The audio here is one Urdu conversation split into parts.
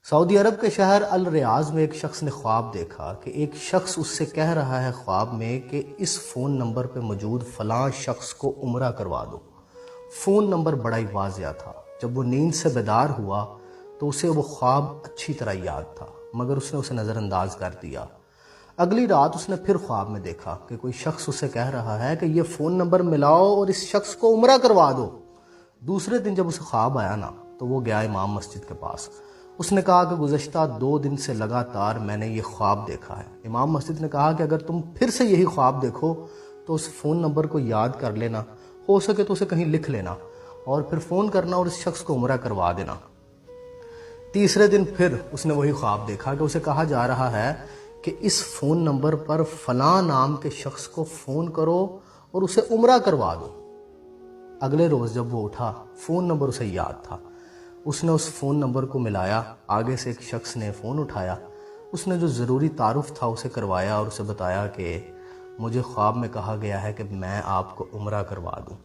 سعودی عرب کے شہر الریاض میں ایک شخص نے خواب دیکھا کہ ایک شخص اس سے کہہ رہا ہے خواب میں کہ اس فون نمبر پہ موجود فلاں شخص کو عمرہ کروا دو۔ فون نمبر بڑا ہی واضح تھا۔ جب وہ نیند سے بیدار ہوا تو اسے وہ خواب اچھی طرح یاد تھا، مگر اس نے اسے نظر انداز کر دیا۔ اگلی رات اس نے پھر خواب میں دیکھا کہ کوئی شخص اسے کہہ رہا ہے کہ یہ فون نمبر ملاؤ اور اس شخص کو عمرہ کروا دو۔ دوسرے دن جب اسے خواب آیا نا تو وہ گیا امام مسجد کے پاس۔ اس نے کہا کہ گزشتہ 2 دن سے لگاتار میں نے یہ خواب دیکھا ہے۔ امام مسجد نے کہا کہ اگر تم پھر سے یہی خواب دیکھو تو اس فون نمبر کو یاد کر لینا، ہو سکے تو اسے کہیں لکھ لینا اور پھر فون کرنا اور اس شخص کو عمرہ کروا دینا۔ تیسرے دن پھر اس نے وہی خواب دیکھا کہ اسے کہا جا رہا ہے کہ اس فون نمبر پر فلاں نام کے شخص کو فون کرو اور اسے عمرہ کروا دو۔ اگلے روز جب وہ اٹھا، فون نمبر اسے یاد تھا۔ اس نے اس فون نمبر کو ملایا، آگے سے ایک شخص نے فون اٹھایا۔ اس نے جو ضروری تعارف تھا اسے کروایا اور اسے بتایا کہ مجھے خواب میں کہا گیا ہے کہ میں آپ کو عمرہ کروا دوں،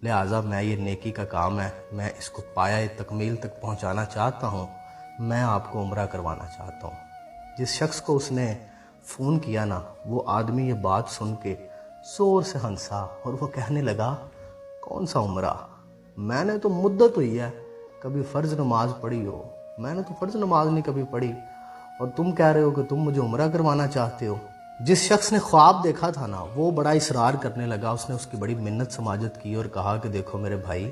لہٰذا میں یہ نیکی کا کام ہے، میں اس کو پایہ تکمیل تک پہنچانا چاہتا ہوں، میں آپ کو عمرہ کروانا چاہتا ہوں۔ جس شخص کو اس نے فون کیا نا، وہ آدمی یہ بات سن کے زور سے ہنسا اور وہ کہنے لگا، کون سا عمرہ؟ میں نے تو مدت ہوئی ہے کبھی فرض نماز پڑھی ہو، میں نے تو فرض نماز نہیں کبھی پڑھی، اور تم کہہ رہے ہو کہ تم مجھے عمرہ کروانا چاہتے ہو۔ جس شخص نے خواب دیکھا تھا نا، وہ بڑا اصرار کرنے لگا۔ اس نے اس کی بڑی منت سماجت کی اور کہا کہ دیکھو میرے بھائی،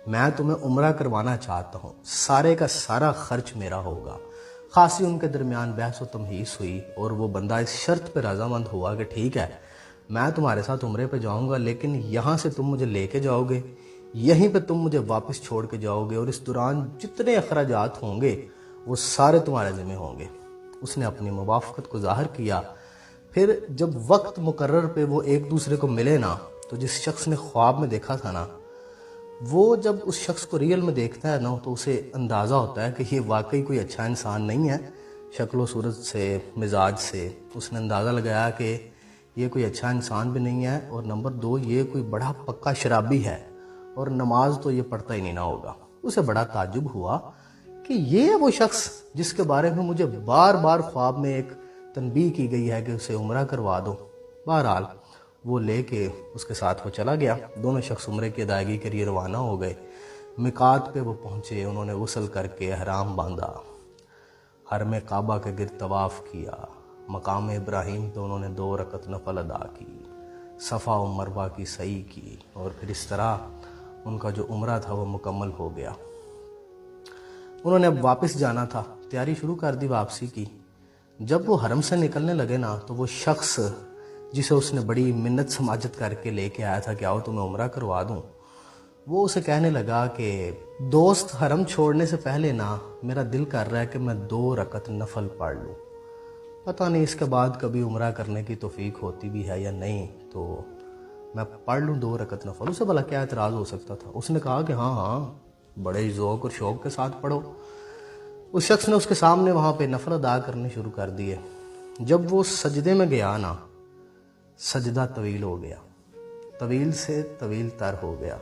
میں تمہیں عمرہ کروانا چاہتا ہوں، سارے کا سارا خرچ میرا ہوگا۔ خاصی ان کے درمیان بحث و تمہیس ہوئی اور وہ بندہ اس شرط پہ رضامند ہوا کہ ٹھیک ہے، میں تمہارے ساتھ عمرے پہ جاؤں گا، لیکن یہاں سے تم مجھے لے کے جاؤ گے، یہیں پہ تم مجھے واپس چھوڑ کے جاؤ گے، اور اس دوران جتنے اخراجات ہوں گے وہ سارے تمہارے ذمہ ہوں گے۔ اس نے اپنی موافقت کو ظاہر کیا۔ پھر جب وقت مقرر پہ وہ ایک دوسرے کو ملے نا، تو جس شخص نے خواب میں دیکھا تھا نا، وہ جب اس شخص کو ریئل میں دیکھتا ہے نا تو اسے اندازہ ہوتا ہے کہ یہ واقعی کوئی اچھا انسان نہیں ہے۔ شکل و صورت سے، مزاج سے اس نے اندازہ لگایا کہ یہ کوئی اچھا انسان بھی نہیں ہے، اور نمبر 2 یہ کوئی بڑا پکا شرابی ہے، اور نماز تو یہ پڑھتا ہی نہیں نہ ہوگا۔ اسے بڑا تعجب ہوا کہ یہ وہ شخص جس کے بارے میں مجھے بار بار خواب میں ایک تنبیہ کی گئی ہے کہ اسے عمرہ کروا دو۔ بہرحال وہ لے کے اس کے ساتھ وہ چلا گیا۔ دونوں شخص عمرے کی ادائیگی کے لیے روانہ ہو گئے۔ میقات پہ وہ پہنچے، انہوں نے غسل کر کے احرام باندھا، حرم کعبہ کے گرد طواف کیا، مقام ابراہیم پہ انہوں نے 2 رکعت نفل ادا کی، صفا و مروہ کی سعی کی، اور پھر اس طرح ان کا جو عمرہ تھا وہ مکمل ہو گیا۔ انہوں نے اب واپس جانا تھا، تیاری شروع کر دی واپسی کی۔ جب وہ حرم سے نکلنے لگے نا تو وہ شخص جسے اس نے بڑی منت سماجت کر کے لے کے آیا تھا کہ آؤ تمہیں عمرہ کروا دوں، وہ اسے کہنے لگا کہ دوست، حرم چھوڑنے سے پہلے نا میرا دل کر رہا ہے کہ میں 2 رکعت نفل پڑھ لوں، پتہ نہیں اس کے بعد کبھی عمرہ کرنے کی توفیق ہوتی بھی ہے یا نہیں، تو میں پڑھ لوں 2 رکعت نفل۔ اسے بھلا کیا اعتراض ہو سکتا تھا؟ اس نے کہا کہ ہاں ہاں، بڑے ذوق اور شوق کے ساتھ پڑھو۔ اس شخص نے اس کے سامنے وہاں پہ نفل ادا کرنے شروع کر دیے۔ جب وہ سجدے میں گیا نا، سجدہ طویل ہو گیا، طویل سے طویل تر ہو گیا۔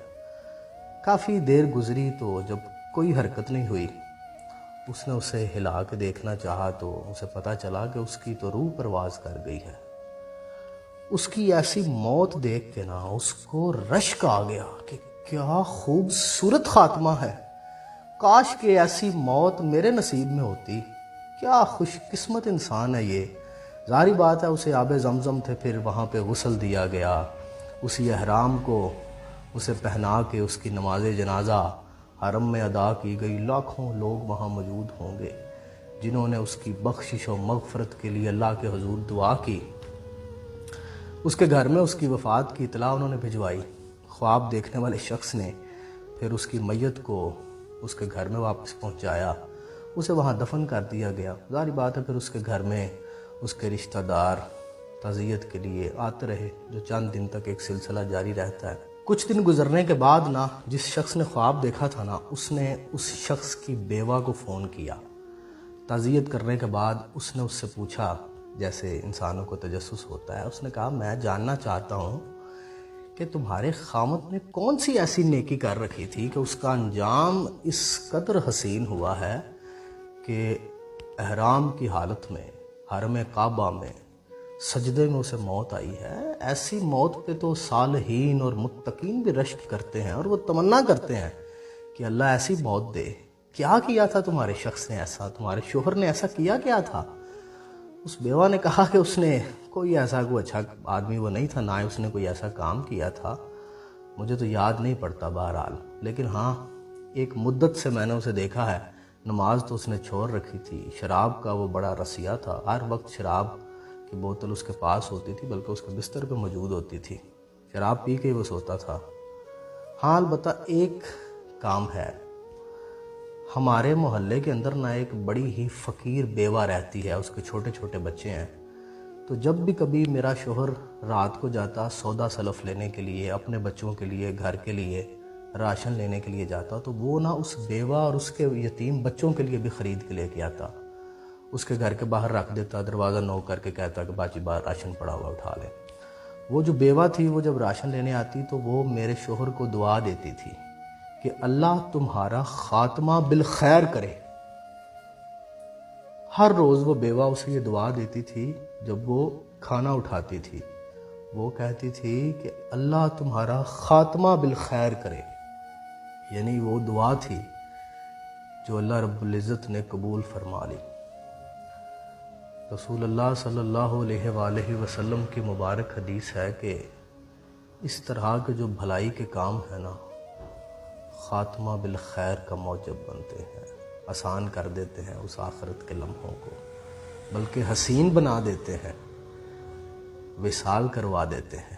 کافی دیر گزری تو جب کوئی حرکت نہیں ہوئی، اس نے اسے ہلا کے دیکھنا چاہا تو اسے پتہ چلا کہ اس کی تو روح پرواز کر گئی ہے۔ اس کی ایسی موت دیکھ کے نا اس کو رشک آ گیا کہ کیا خوبصورت خاتمہ ہے، کاش کہ ایسی موت میرے نصیب میں ہوتی، کیا خوش قسمت انسان ہے یہ۔ ظاہری بات ہے اسے آب زمزم تھے، پھر وہاں پہ غسل دیا گیا، اسی احرام کو اسے پہنا کے اس کی نماز جنازہ حرم میں ادا کی گئی۔ لاکھوں لوگ وہاں موجود ہوں گے جنہوں نے اس کی بخشش و مغفرت کے لیے اللہ کے حضور دعا کی۔ اس کے گھر میں اس کی وفات کی اطلاع انہوں نے بھجوائی۔ خواب دیکھنے والے شخص نے پھر اس کی میت کو اس کے گھر میں واپس پہنچایا، اسے وہاں دفن کر دیا گیا۔ ظاہری بات ہے پھر اس کے گھر میں اس کے رشتہ دار تعزیت کے لیے آتے رہے، جو چند دن تک ایک سلسلہ جاری رہتا ہے۔ کچھ دن گزرنے کے بعد نا، جس شخص نے خواب دیکھا تھا نا، اس نے اس شخص کی بیوہ کو فون کیا۔ تعزیت کرنے کے بعد اس نے اس سے پوچھا، جیسے انسانوں کو تجسس ہوتا ہے، اس نے کہا میں جاننا چاہتا ہوں کہ تمہارے خامد نے کون سی ایسی نیکی کر رکھی تھی کہ اس کا انجام اس قدر حسین ہوا ہے کہ احرام کی حالت میں حرم کعبہ میں سجدے میں اسے موت آئی ہے، ایسی موت پہ تو صالحین اور متقین بھی رشک کرتے ہیں اور وہ تمنا کرتے ہیں کہ اللہ ایسی موت دے۔ کیا کیا تھا تمہارے شخص نے ایسا، تمہارے شوہر نے ایسا کیا تھا؟ اس بیوہ نے کہا کہ اس نے کوئی اچھا آدمی وہ نہیں تھا، نہ اس نے کوئی ایسا کام کیا تھا، مجھے تو یاد نہیں پڑتا بہرحال، لیکن ہاں ایک مدت سے میں نے اسے دیکھا ہے، نماز تو اس نے چھوڑ رکھی تھی، شراب کا وہ بڑا رسیہ تھا، ہر وقت شراب کی بوتل اس کے پاس ہوتی تھی، بلکہ اس کے بستر پہ موجود ہوتی تھی، شراب پی کے وہ سوتا تھا۔ ہاں البتہ ایک کام ہے، ہمارے محلے کے اندر نہ ایک بڑی ہی فقیر بیوہ رہتی ہے، اس کے چھوٹے چھوٹے بچے ہیں، تو جب بھی کبھی میرا شوہر رات کو جاتا سودا سلف لینے کے لیے، اپنے بچوں کے لیے، گھر کے لیے راشن لینے کے لیے جاتا، تو وہ نہ اس بیوہ اور اس کے یتیم بچوں کے لیے بھی خرید کے لے کے آتا، اس کے گھر کے باہر رکھ دیتا، دروازہ نوک کر کے کہتا کہ باجی باہر راشن پڑا ہوا اٹھا لے۔ وہ جو بیوہ تھی وہ جب راشن لینے آتی تو وہ میرے شوہر کو دعا دیتی تھی کہ اللہ تمہارا خاتمہ بالخیر کرے۔ ہر روز وہ بیوہ اسے یہ دعا دیتی تھی، جب وہ کھانا اٹھاتی تھی وہ کہتی تھی کہ اللہ تمہارا خاتمہ بالخیر کرے، یعنی وہ دعا تھی جو اللہ رب العزت نے قبول فرما لی۔ رسول اللہ صلی اللہ علیہ وآلہ وسلم کی مبارک حدیث ہے کہ اس طرح کے جو بھلائی کے کام ہیں نا، خاتمہ بالخیر کا موجب بنتے ہیں، آسان کر دیتے ہیں اس آخرت کے لمحوں کو، بلکہ حسین بنا دیتے ہیں، وصال کروا دیتے ہیں۔